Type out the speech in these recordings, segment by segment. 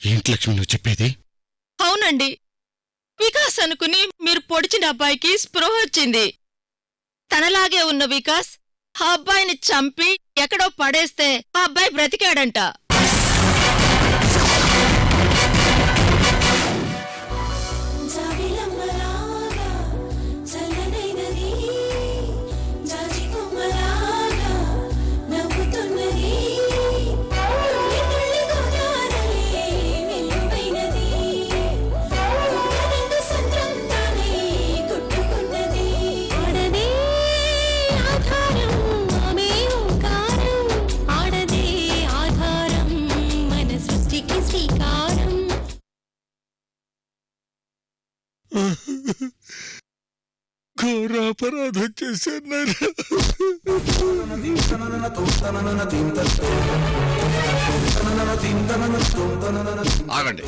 ఏంటి లక్ష్మి నువ్వు చెప్పేది? అవునండి, వికాస్ అనుకుని మీరు పొడిచిన అబ్బాయికి స్పృహ వచ్చింది. తనలాగే ఉన్న వికాస్ ఆ అబ్బాయిని చంపి ఎక్కడో పడేస్తే ఆ అబ్బాయి బ్రతికాడంట. ఘోరాపరాధం చేశాను. ఆగండి.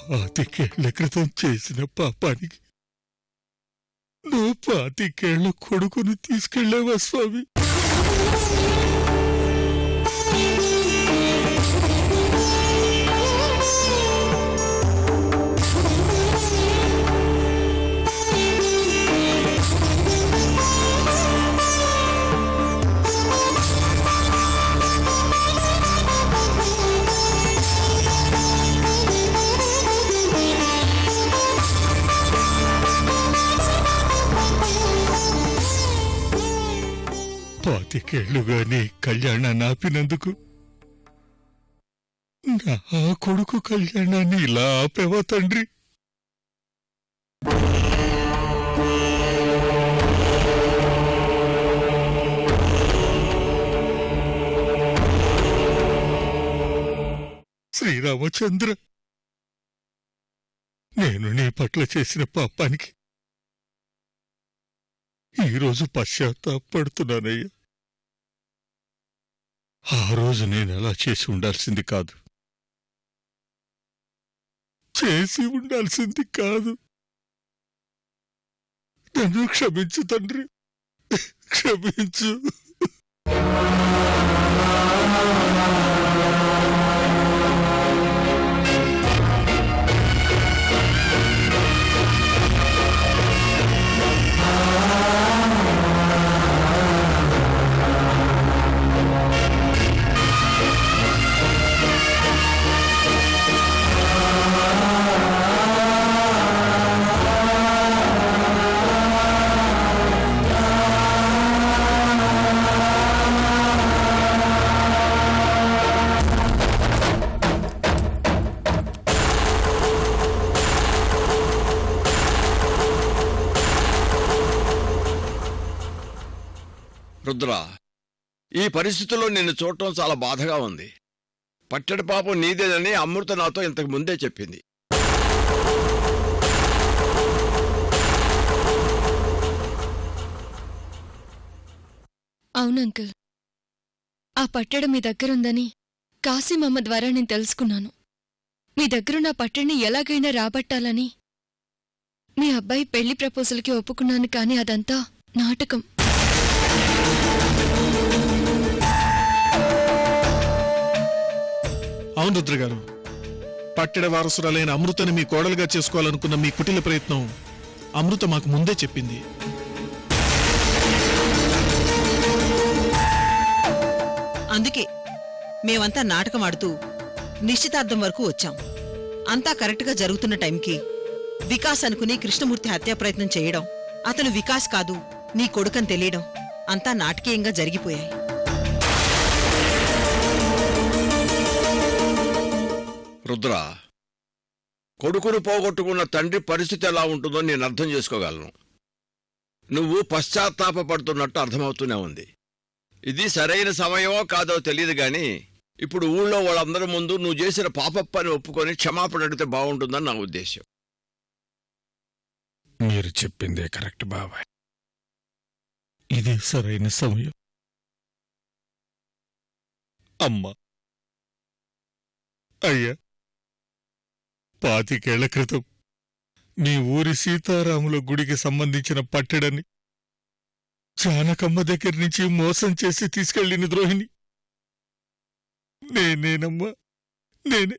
పాతికేళ్ల క్రితం చేసిన పాపానికి నువ్వు 25 కొడుకును తీసుకెళ్లావా స్వామి? పాతికేళ్లుగానే కళ్యాణాన్ని ఆపినందుకు నా కొడుకు కళ్యాణాన్ని ఇలా ఆపేవా తండ్రి? శ్రీరామచంద్ర, నేను నీ పట్ల చేసిన పాపానికి ఈరోజు పశ్చాత్తాపడుతున్నానయ్యా. ఆ రోజు నేనెలా చేసి ఉండాల్సింది కాదు, చేసి ఉండాల్సింది కాదు. నన్ను క్షమించు తండ్రి, క్షమించు. రుద్ర, ఈ పరిస్థితుల్లో నిన్ను చూడటం చాలా బాధగా ఉంది. పట్టడి పాపం నీదేనని అమృత నాతో ఇంతకు ముందే చెప్పింది. అవును అంకుల్, ఆ పట్టెడ మీ దగ్గరుందని కాశీమమ్మ ద్వారా నేను తెలుసుకున్నాను. మీ దగ్గరున్న పట్టెని ఎలాగైనా రాబట్టాలని మీ అబ్బాయి పెళ్లి ప్రపోజల్కి ఒప్పుకున్నాను. కాని అదంతా నాటకం. అవును రుద్రగారు, పట్టెడ వారసురాలైన అమృతని మీ కోడలుగా చేసుకోవాలనుకున్న మీ కుటిల ప్రయత్నం అమృత మాకు ముందే చెప్పింది. అందుకే మేమంతా నాటకం ఆడుతూ నిశ్చితార్థం వరకు వచ్చాం. అంతా కరెక్ట్గా జరుగుతున్న టైంకి వికాస్ అనుకుని కృష్ణమూర్తి హత్యా ప్రయత్నం చేయడం, అతను వికాస్ కాదు నీ కొడుకని తెలియడం అంతా నాటకీయంగా జరిగిపోయాయి. రుద్ర, కొడుకును పోగొట్టుకున్న తండ్రి పరిస్థితి ఎలా ఉంటుందో నేను అర్థం చేసుకోగలను. నువ్వు పశ్చాత్తాపడుతున్నట్టు అర్థమవుతూనే ఉంది. ఇది సరైన సమయమో కాదో తెలియదు గాని ఇప్పుడు ఊళ్ళో వాళ్ళందరి ముందు నువ్వు చేసిన పాపప్పని ఒప్పుకొని క్షమాపణ అడిగితే బాగుంటుందని నా ఉద్దేశం. మీరు చెప్పిందే కరెక్ట్ బాబాయ్. ఇదే సరైన సమయం. అమ్మా, అయ్యా, 25 ఏళ్ల క్రితం మీ ఊరి సీతారాముల గుడికి సంబంధించిన పట్టెడని జానకమ్మ దగ్గర నుంచి మోసం చేసి తీసుకెళ్లిన ద్రోహిని నేనేనమ్మా, నేనే.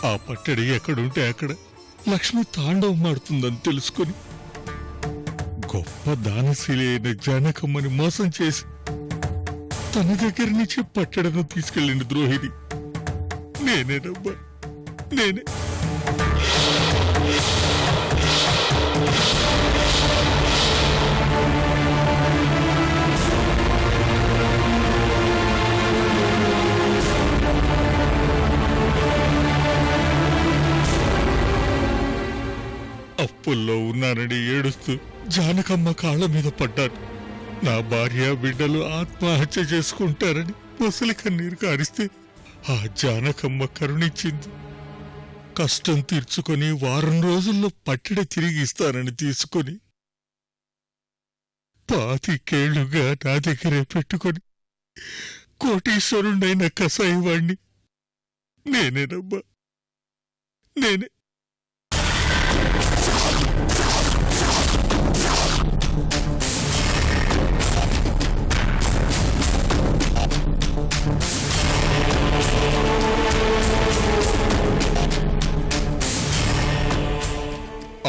ఆ పట్టడి ఎక్కడుంటే అక్కడ లక్ష్మి తాండవం ఆడుతుందని తెలుసుకుని గొప్ప దానశీలి అయిన జానకమ్మని మోసం చేసి తన దగ్గర నుంచి పట్టడను తీసుకెళ్ళిన ద్రోహిని నేనేనమ్మా, నేనే. అప్పుల్లో ఉన్నానని ఏడుస్తూ జానకమ్మ కాళ్ల మీద పడ్డాను. నా భార్య బిడ్డలు ఆత్మహత్య చేసుకుంటారని ముసలి కన్నీరు కారిస్తే ఆ జానకమ్మ కరుణించింది. కష్టం తీర్చుకొని 1 వారం రోజుల్లో పట్టెడ తిరిగి ఇస్తానని తీసుకొని 25 ఏళ్లుగా నా దగ్గరే పెట్టుకొని కోటీశ్వరుడైన కసాయివాణ్ణి నేనేనమ్మా, నేనే.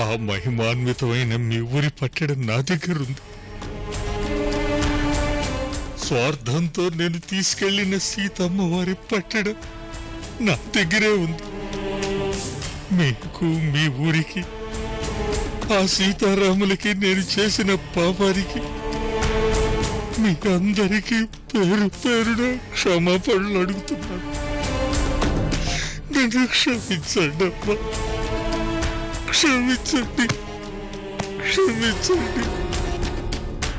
ఆ మహిమాన్వితమైన మీ ఊరి పట్టడం నా దగ్గరుంది. స్వార్థంతో నేను తీసుకెళ్లిన సీతమ్మ వారి పట్టడం నా దగ్గరే ఉంది. మీకు, మీ ఊరికి, ఆ సీతారాములకి నేను చేసిన పాపానికి మీ అందరికీ పేరు పేరున క్షమాపణలు అడుగుతున్నాను. నన్ను క్షమించండి అమ్మా, క్షమించండి, క్షమించండి,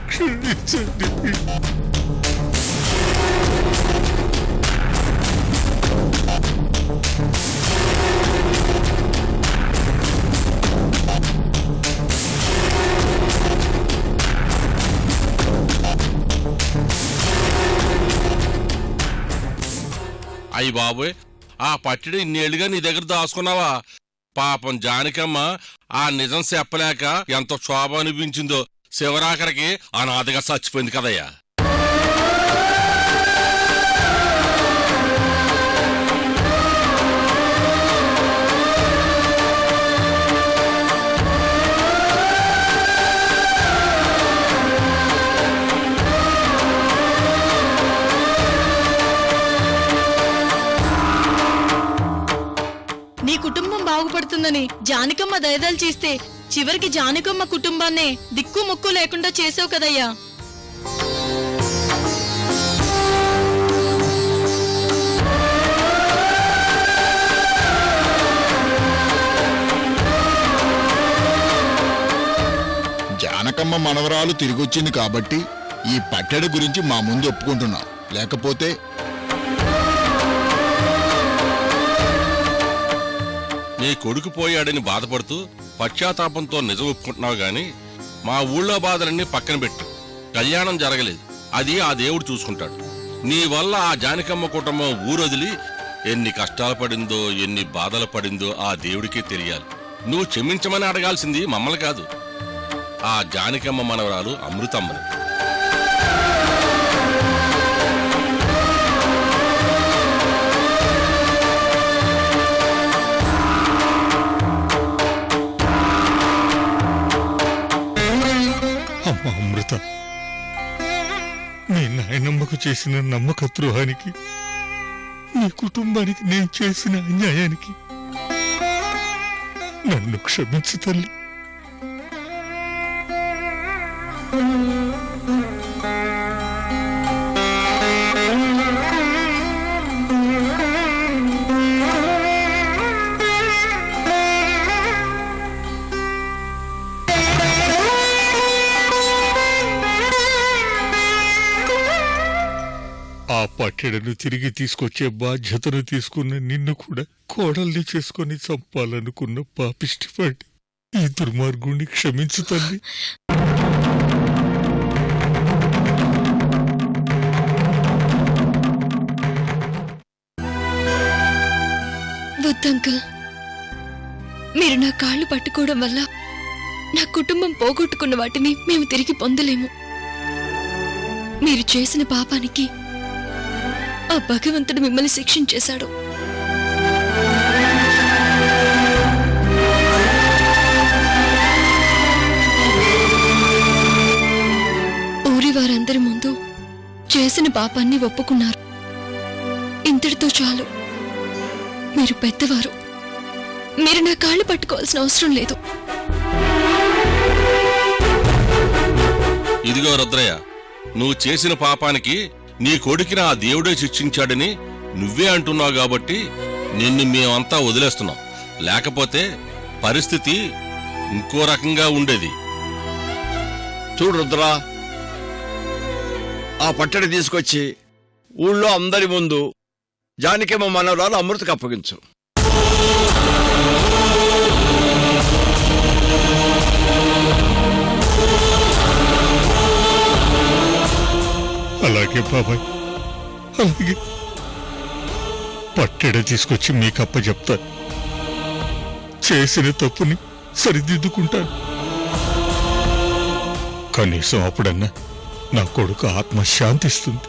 క్షమించండి. అయ్యి బాబోయ్, ఆ పట్టడి ఇన్నేళ్లుగా నీ దగ్గర దాచుకున్నావా? పాపం జానకమ్మ ఆ నిజం చెప్పలేక ఎంత క్షోభ అనిపించిందో. శివరాఖరికి అనాథగా చచ్చిపోయింది కదయ్యా. నీ కుటుంబం బాగుపడుతుందని జానకమ్మ దయదల్చిస్తే చివరికి జానకమ్మ కుటుంబాన్నే దిక్కు ముక్కు లేకుండా చేసావు కదయ్యా. జానకమ్మ మనవరాలు తిరిగొచ్చింది కాబట్టి ఈ పట్టెడు గురించి మా ముందు ఒప్పుకుంటున్నాం. లేకపోతే నీ కొడుకు పోయాడని బాధపడుతూ పశ్చాత్తాపంతో నిజం ఒప్పుకుంటున్నావు గాని మా ఊళ్ళో బాధలన్నీ పక్కన పెట్టు. కళ్యాణం జరగలేదు, అది ఆ దేవుడు చూసుకుంటాడు. నీ వల్ల ఆ జానకమ్మ కుటుంబం ఊరొదిలి ఎన్ని కష్టాలు పడిందో, ఎన్ని బాధలు పడిందో ఆ దేవుడికే తెలియాలి. నువ్వు క్షమించమని అడగాల్సింది మమ్మల్ని కాదు, ఆ జానకమ్మ మనవరాలు అమృతమ్మని. అమ్మ అమృత, మీ నాయనమ్మకు చేసిన నమ్మక ద్రోహానికి, నీ కుటుంబానికి నేను చేసిన అన్యాయానికి నన్ను క్షమించు తల్లి. ఆ పట్టెడను తిరిగి తీసుకొచ్చే బాధ్యతను తీసుకున్న నిన్ను కూడా కోడల్ని చేసుకొని చంపాలనుకున్న పాపిష్టివాడి ఈ దుర్మార్గుణ్ణి క్షమించు తల్లి. వద్దంకుల్, మీరు నా కాళ్ళు పట్టుకోవడం వల్ల నా కుటుంబం పోగొట్టుకున్న వాటిని మేము తిరిగి పొందలేము. మీరు చేసిన పాపానికి ఆ భగవంతుడు మిమ్మల్ని శిక్షించేశాడు. ఊరి వారందరి ముందు చేసిన పాపాన్ని ఒప్పుకున్నారు. ఇంతటితో చాలు. మీరు పెద్దవారు, మీరు నా కాళ్ళు పట్టుకోవాల్సిన అవసరం లేదు. ఇదిగో రుద్రయ్య, నువ్వు చేసిన పాపానికి నీ కొడుకుని ఆ దేవుడే శిక్షించాడని నువ్వే అంటున్నావు కాబట్టి నిన్ను మేమంతా వదిలేస్తున్నాం. లేకపోతే పరిస్థితి ఇంకో రకంగా ఉండేది. చూడు రుద్రా, ఆ పట్టడి తీసుకొచ్చి ఊళ్ళో అందరి ముందు జానకమ్మ మనవరాలు అమృతకు అప్పగించు. అలాగే బాబాయ్, అలాగే. పట్టెడ తీసుకొచ్చి మీకు అప్పచెప్తాను. చేసిన తప్పుని సరిదిద్దుకుంటాను. కనీసం అప్పుడన్నా నా కొడుకు ఆత్మ శాంతిస్తుంది.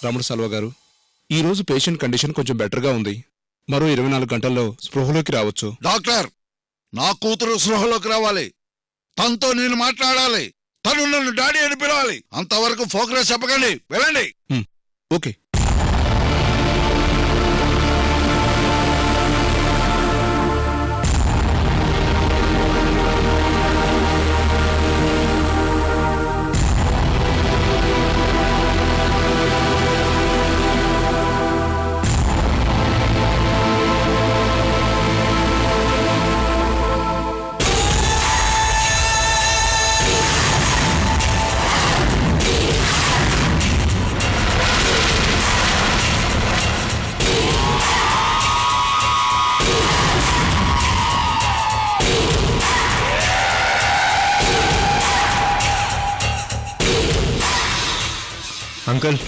రమణ సల్వ గారు, ఈరోజు పేషెంట్ కండిషన్ కొంచెం బెటర్గా ఉంది. మరో 24 గంటల్లో స్పృహలోకి రావచ్చు. డాక్టర్, నా కూతురు సృహలోకి రావాలి. తనతో నేను మాట్లాడాలి. తను నన్ను డాడీ అని పిలవాలి. అంతవరకు ఫోకస్ చెప్పకండి, వెళ్ళండి. ఓకే. అంకుల్,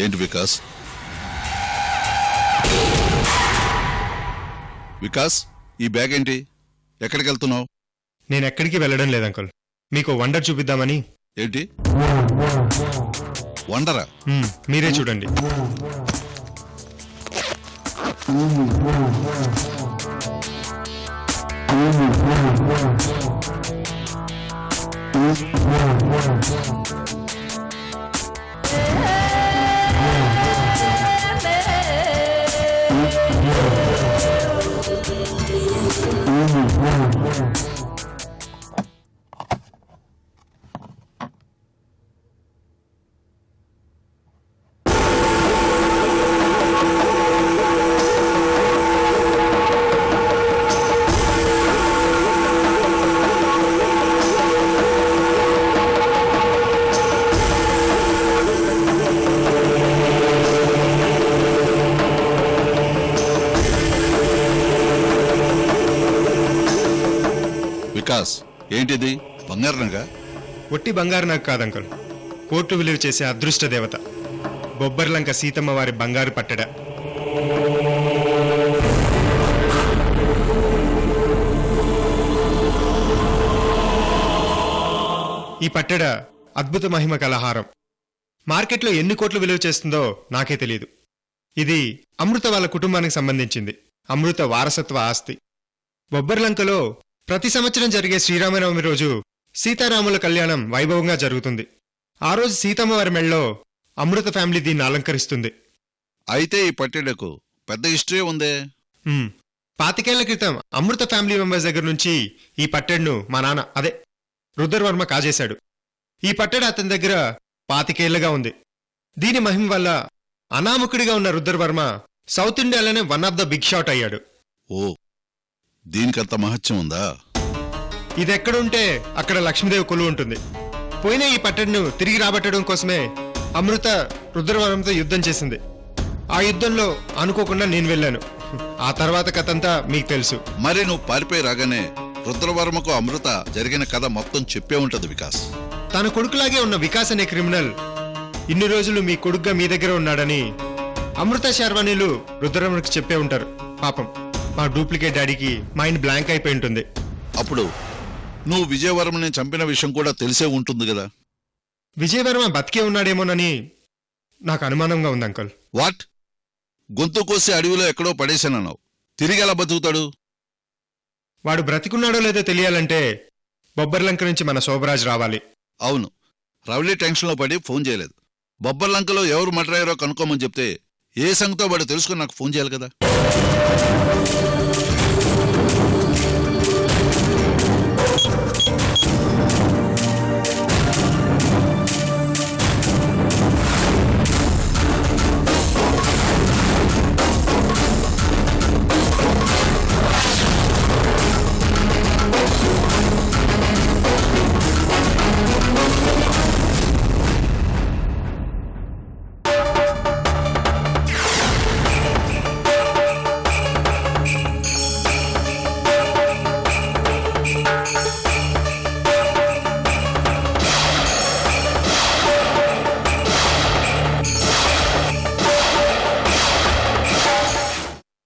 ఏంటి వికాస్? వికాస్, ఈ బ్యాగ్ ఏంటి? ఎక్కడికి వెళ్తున్నావు? నేను ఎక్కడికి వెళ్ళడం లేదు అంకుల్. మీకు వండర్ చూపిద్దామని. ఏంటి వండరా? మీరే చూడండి. వికాస్, ఏంటిది? బంగారు నగ? ఒట్టి బంగారు నాకు కాదు అంకుల్. కోర్టు విలువ చేసే అదృష్ట దేవత బొబ్బర్లంక సీతమ్మ వారి బంగారు పట్టెడ. ఈ పట్టెడ అద్భుత మహిమ కలహారం. మార్కెట్లో ఎన్ని కోట్లు విలువ చేస్తుందో నాకే తెలియదు. ఇది అమృత వాళ్ళ కుటుంబానికి సంబంధించింది. అమృత వారసత్వ ఆస్తి. బొబ్బర్లంకలో ప్రతి సంవత్సరం జరిగే శ్రీరామనవమి రోజు సీతారాముల కళ్యాణం వైభవంగా జరుగుతుంది. ఆ రోజు సీతమ్మ వారి మెళ్ళలో అమృత ఫ్యామిలీ దీన్ని అలంకరిస్తుంది. అయితే ఈ పట్టెడకు పెద్ద హిస్టరీ ఉందే. 25 ఏళ్ల క్రితం అమృత ఫ్యామిలీ మెంబర్స్ దగ్గర నుంచి ఈ పట్టెడ్ను మా నాన్న, అదే రుద్రవర్మ కాజేశాడు. ఈ పట్టెడ అతని దగ్గర 25 ఏళ్లుగా ఉంది. దీని మహిమ వల్ల అనామకుడిగా ఉన్న రుద్రవర్మ సౌత్ ఇండియాలోనే one of the big shot అయ్యాడు. ఓ, దీనికంత మహత్యం ఉందా? ఇదెక్కడుంటే అక్కడ లక్ష్మీదేవి కొలువు ఉంటుంది. పోయిన ఈ పట్టణను తిరిగి రాబట్టడం కోసమే అమృత రుద్రవరంతో యుద్ధం చేసింది. ఆ యుద్ధంలో అనుకోకుండా నేను వెళ్ళాను. ఆ తర్వాత కథంతా మీకు తెలుసు. మరి నువ్వు పారిపోయి రాగానే రుద్రవర్మకు అమృత జరిగిన కథ మొత్తం చెప్పే ఉంటది వికాస్. తన కొడుకులాగే ఉన్న వికాస్ అనే క్రిమినల్ ఇన్ని రోజులు మీ కొడుకుగా మీ దగ్గర ఉన్నాడని అమృత శర్వాణిలు రుద్రవర్మకు చెప్పే ఉంటారు. పాపం మా డూప్లికేట్ డాడీకి మైండ్ బ్లాంక్ అయిపోయి ఉంటుంది. అప్పుడు నువ్వు విజయవర్మని చంపిన విషయం కూడా తెలిసే ఉంటుంది కదా. విజయవర్మ బతికే ఉన్నాడేమోనని నాకు అనుమానంగా ఉంది అంకుల్. వాట్? గొంతు కోసి అడవిలో ఎక్కడో పడేశానన్నావు. తిరిగి ఎలా బతుకుతాడు? వాడు బ్రతికున్నాడో లేదో తెలియాలంటే బొబ్బర్లంక నుంచి మన శోభరాజ్ రావాలి. అవును, రవళి టెన్షన్లో పడి ఫోన్ చేయలేదు. బొబ్బర్లంకలో ఎవరు మర్డర్ అయ్యారో కనుక్కోమని చెప్తే ఏ సంగతో వాడు తెలుసుకుని నాకు ఫోన్ చేయాలి కదా.